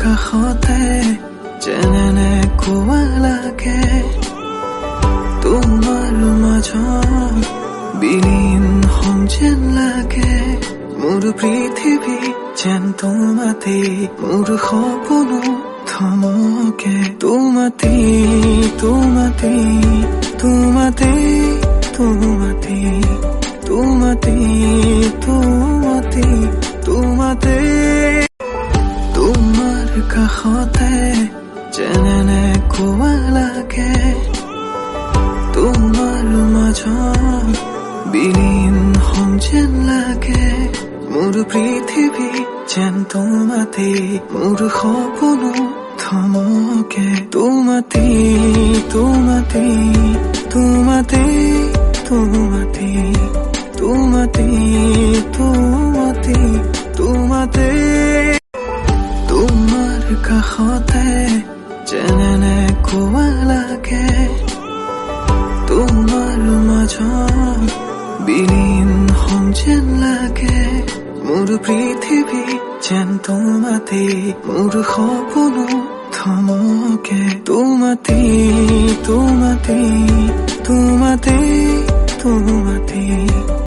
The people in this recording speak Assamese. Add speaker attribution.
Speaker 1: কাষতে যেনে কোৱা লাগে তোমাৰ মাজত বিলীন হম যেন লাগে মোৰ পৃথিৱী যেন তোমাতে মোৰ সপোনো থমকে তোমাতে তোমাতে তোমাতে তোমাতে তোমাতে তোমাতে তোমাতে তোমাৰ কাষতে যেনে কোৱা লাগে তোমাৰ মাজত বিলীন হম যেন লাগে মোৰ পৃথিৱী যেন তোমাতে মোৰ সপোনো থমকে তোমাতে তোমাতে তোমাতে তোমাতে তোমাতে তোমাতে তোমাতে তোমাৰ কাষতে যেনে কোৱা লাগে তোমাৰ মাজত বিলীন হম যেন লাগে মোৰ পৃথিৱী যেন তোমাতে মোৰ সপোনো থমকে তোমাতে তোমাতে তোমাতে তোমাতে